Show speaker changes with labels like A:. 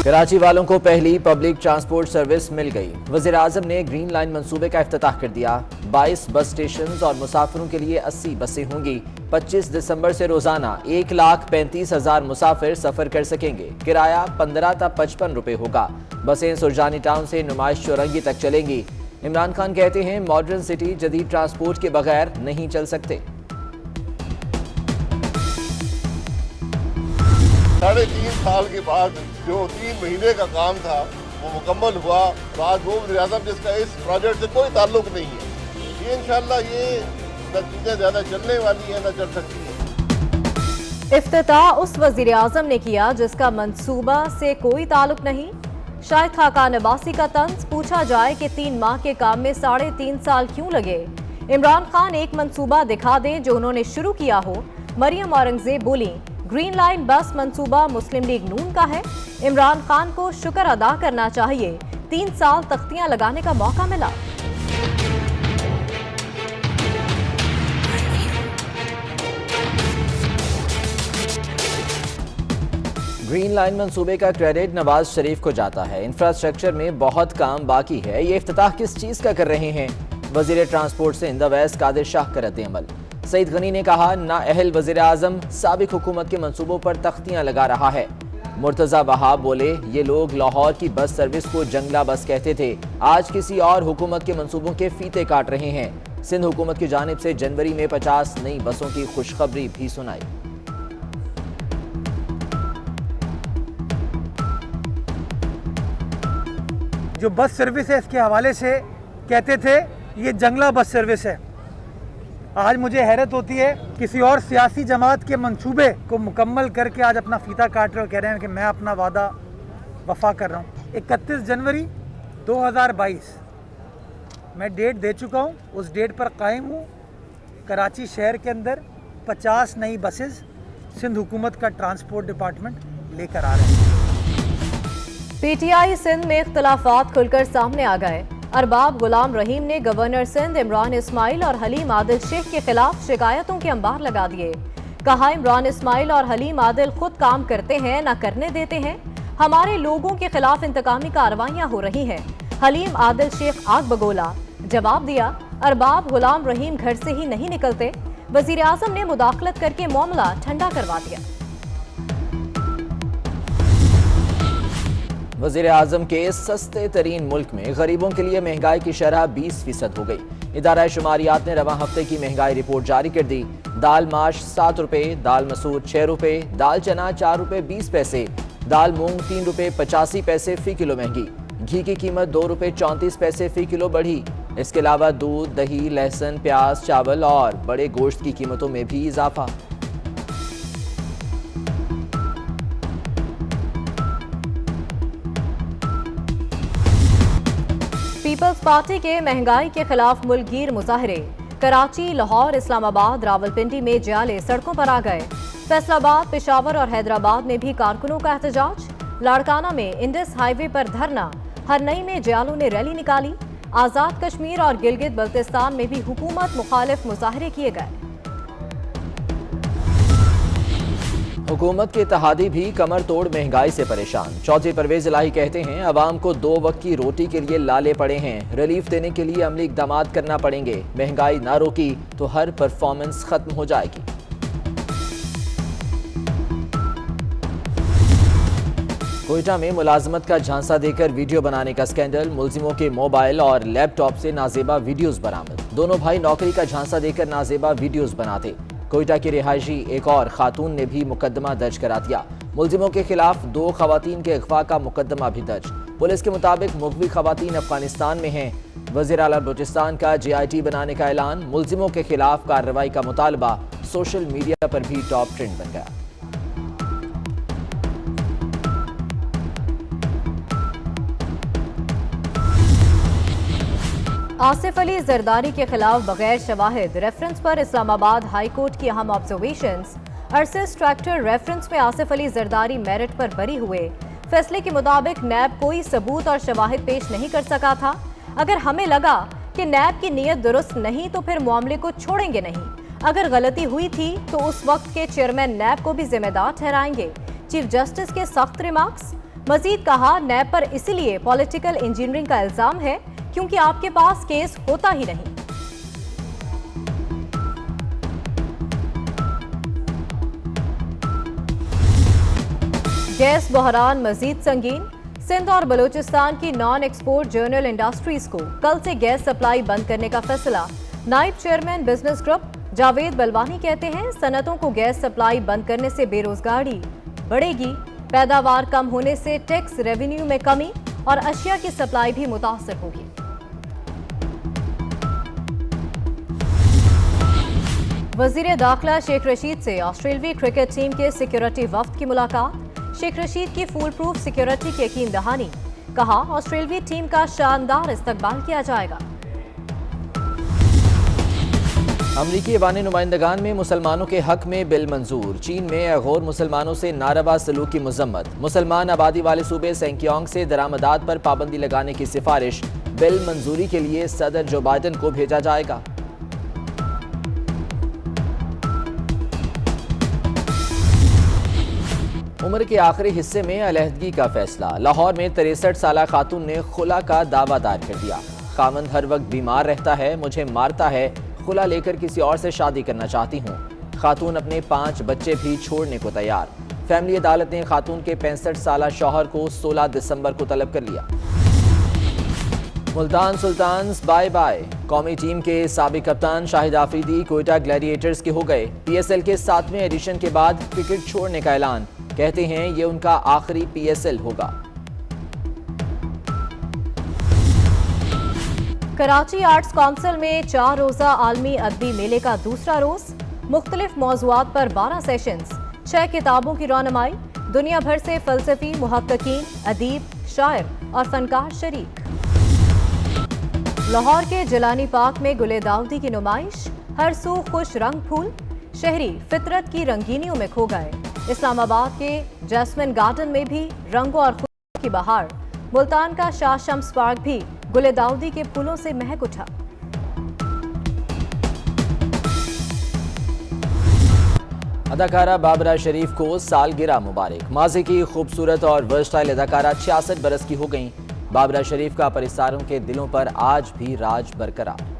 A: कराची वालों को पहली पब्लिक ट्रांसपोर्ट सर्विस मिल गई। वज़ीर आज़म ने ग्रीन लाइन मंसूबे का इफ्तिताह कर दिया। 22 बस स्टेशन और मुसाफिरों के लिए 80 बसें होंगी। 25 दिसंबर से रोजाना 1,35,000 मुसाफिर सफर कर सकेंगे। किराया 15 ta 55 रुपए होगा। बसें सुरजानी टाउन से नुमाइश चौरंगी तक चलेंगी। इमरान खान कहते हैं मॉडर्न सिटी जदीद ट्रांसपोर्ट के बगैर नहीं चल सकते।
B: 3.5 साल के बाद जो 3 महीने का काम था वो मुकम्मल हुआ। बाद वो वज़ीर आज़म जिसका इस प्रोजेक्ट से कोई ताल्लुक नहीं है, ये इंशाल्लाह ये चीज़ें ज़्यादा चलने वाली है, न चल सकती है।
C: इफ्तिताह उस वज़ीर आज़म ने किया जिसका मंसूबा से कोई ताल्लुक नहीं। शाहिद खाकान अब्बासी का तंज, पूछा जाए कि 3 माह के काम में 3.5 साल क्यों लगे। इमरान खान एक मंसूबा दिखा दें जो उन्होंने शुरू किया हो। मरियम औरंगजेब बोली ग्रीन लाइन बस मंसूबा मुस्लिम लीग नून का है। इमरान खान को शुक्र अदा करना चाहिए, 3 साल तख्तियां लगाने का मौका मिला।
A: ग्रीन लाइन मंसूबे का क्रेडिट नवाज शरीफ को जाता है। इंफ्रास्ट्रक्चर में बहुत काम बाकी है। ये इफ्तिताह किस चीज का कर रहे हैं? वजीर ट्रांसपोर्ट सिंध अवैस कादिर शाह का रद्द-ए-अमल। सईद गनी ने कहा नाअहल वज़ीर आज़म साबिक हुकूमत के मंसूबों पर तख्तियां लगा रहा है। मुर्तज़ा वहाब बोले ये लोग लाहौर की बस सर्विस को जंगला बस कहते थे, आज किसी और हुकूमत के मंसूबों के फीते काट रहे हैं। सिंध हुकूमत की जानिब से जनवरी में 50 नई बसों की खुशखबरी भी सुनाई।
D: जो बस सर्विस है इसके हवाले से कहते थे ये जंगला बस सर्विस है। आज मुझे हैरत होती है किसी और सियासी जमात के मंसूबे को मुकम्मल करके आज अपना फीता काट रहे हो, कह रहे हैं कि मैं अपना वादा वफा कर रहा हूँ। 31 जनवरी 2022 मैं डेट दे चुका हूँ, उस डेट पर कायम हूँ। कराची शहर के अंदर 50 नई बसेस सिंध हुकूमत का ट्रांसपोर्ट डिपार्टमेंट लेकर आ रहे हैं।
C: पीटीआई सिंध में इख्तलाफात खुलकर सामने आ गए। अरबाब गुलाम रहीम ने गवर्नर सिंध इमरान इस्माइल और हलीम आदिल शेख के खिलाफ शिकायतों के अंबार लगा दिए। कहा इमरान इस्माइल और हलीम आदिल खुद काम करते हैं न करने देते हैं। हमारे लोगों के खिलाफ इंतकामी कार्रवाइयां हो रही हैं। हलीम आदिल शेख आग बगोला। जवाब दिया अरबाब गुलाम रहीम घर से ही नहीं निकलते। वजीर आजम ने मुदाखलत करके मामला ठंडा करवा दिया।
A: वज़ीर आज़म के सस्ते तरीन मुल्क में गरीबों के लिए महंगाई की शरह 20% हो गई। इदारा शुमारियात ने रवां हफ्ते की महंगाई रिपोर्ट जारी कर दी। दाल माश 7 रुपए, दाल मसूर 6 रुपए, दाल चना 4 रुपए 20 पैसे, दाल मूंग 3 रुपए 85 पैसे फी किलो महंगी। घी की कीमत 2 रुपए 34 पैसे फी किलो बढ़ी। इसके अलावा दूध, दही, लहसुन, प्याज, चावल और बड़े गोश्त की कीमतों में भी इजाफा।
C: पीपल्स पार्टी के महंगाई के खिलाफ मुल्कगीर मुजाहरे। कराची, लाहौर, इस्लामाबाद, रावलपिंडी में जियाले सड़कों पर आ गए। फैसलाबाद, पेशावर और हैदराबाद में भी कारकुनों का एहतजाज। लाड़काना में इंडस हाईवे पर धरना। हरनई में जियालों ने रैली निकाली। आज़ाद कश्मीर और गिलगित बल्तिस्तान में भी हुकूमत मुखालिफ मुजाहरे किए गए।
A: हुकूमत के इत्तेहादी भी कमर तोड़ महंगाई से परेशान। चौधरी परवेज इलाही कहते हैं अवाम को 2 वक्त की रोटी के लिए लाले पड़े हैं। रिलीफ देने के लिए अमली इक़दामात करना पड़ेंगे। महंगाई ना रोकी तो हर परफॉर्मेंस खत्म हो जाएगी। कोयटा में मुलाजमत का झांसा देकर वीडियो बनाने का स्कैंडल। मुलजिमों के मोबाइल और लैपटॉप से नाजेबा वीडियोस बरामद। दोनों भाई नौकरी का झांसा देकर नाजेबा वीडियोस बनाते। कोयटा की रिहायशी एक और खातून ने भी मुकदमा दर्ज करा दिया। मुलजिमों के खिलाफ 2 खवातीन के अगवा का मुकदमा भी दर्ज। पुलिस के मुताबिक मुगवी खवातीन अफगानिस्तान में हैं। वज़ीर आला बलूचिस्तान का JIT बनाने का ऐलान। मुलजिमों के खिलाफ कार्रवाई का मुतालबा सोशल मीडिया पर भी टॉप ट्रेंड बन गया।
C: आसिफ अली जरदारी के खिलाफ बगैर शवाहिद रेफरेंस पर इस्लामाबाद हाई कोर्ट की अहम ऑब्जर्वेशंस। अर्सिस ट्रैक्टर रेफरेंस में आसिफ अली जरदारी मेरिट पर बरी हुए। फैसले के मुताबिक नैब कोई सबूत और शवाहिद पेश नहीं कर सका था। अगर हमें लगा कि नैब की नीयत दुरुस्त नहीं तो फिर मामले को छोड़ेंगे नहीं। अगर गलती हुई थी तो उस वक्त के चेयरमैन नैब को भी जिम्मेदार ठहराएंगे। चीफ जस्टिस के सख्त रिमार्क्स। मजीद कहा, नैब पर इसलिए पॉलिटिकल इंजीनियरिंग का इल्जाम है क्योंकि आपके पास केस होता ही नहीं। गैस बहरान मजीद संगीन। सिंध और बलूचिस्तान की नॉन एक्सपोर्ट जर्नल इंडस्ट्रीज को कल से गैस सप्लाई बंद करने का फैसला। नायब chairman business group Javed Balwani कहते हैं, सनतों को गैस सप्लाई बंद करने से बेरोजगारी बढ़ेगी, पैदावार कम होने से टैक्स रेवेन्यू में कमी और अशिया की सप्लाई भी मुतासर होगी। वजीर दाखिला शेख रशीद से ऑस्ट्रेलियाई क्रिकेट टीम के सिक्योरिटी वफ्द की मुलाकात। शेख रशीद की फुल प्रूफ सिक्योरिटी की यकीन दहानी। कहा, ऑस्ट्रेलियाई टीम का शानदार इस्तकबाल किया जाएगा।
A: अमरीकी ऐवान नुमाइंदगान में मुसलमानों के हक में बिल मंजूर। चीन में गैर मुसलमानों से नारवा सलूक की मजम्मत। मुसलमान आबादी वाले सूबे सेंकियोंग से दरामदात पर पाबंदी लगाने की सिफारिश। बिल मंजूरी के लिए सदर जो बाइडन को भेजा जाएगा। उम्र के आखिरी हिस्से में अलहदगी का फैसला। लाहौर में 63 साला खातून ने खुला का दावा दायर कर दिया। खामंद हर वक्त बीमार रहता है, मुझे मारता है, खुला लेकर किसी और से शादी करना चाहती हूँ। खातून अपने 5 बच्चे भी छोड़ने को तैयार। फैमिली अदालत ने खातून के 65 साला शौहर को 16 दिसंबर को तलब कर लिया। Multan Sultans bye bye. कौमी टीम के साबिक कप्तान शाहिद आफरीदी कोयटा ग्लैडिएटर्स के हो गए। पीएसएल के 7वें एडिशन के बाद क्रिकेट छोड़ने का ऐलान। कहते हैं ये उनका आखिरी पीएसएल होगा।
C: कराची आर्ट्स काउंसिल में 4 रोजा आलमी अदबी मेले का दूसरा रोज। मुख्तलिफ मौज़ूआत पर 12 सेशंस, 6 किताबों की रौनमाई। दुनिया भर से फलसफी, मुहक्किकीन, अदीब, शायर और फनकार शरीक। लाहौर के जिलानी पार्क में गुले दाऊदी की नुमाइश। हर सू खुश रंग फूल, शहरी फितरत की रंगीनियों में खो गए। इस्लामाबाद के जैस्मिन गार्डन में भी रंगों और खुशियों की बहार। मुल्तान का शाह शम्स पार्क भी गुले दाऊदी के फूलों से महक उठा।
A: अदाकारा बाबरा शरीफ को सालगिरह मुबारक। माजी की खूबसूरत और वर्सटाइल अदाकारा 66 बरस की हो गईं। बाबरा शरीफ का परिसारों के दिलों पर आज भी राज बरकरार।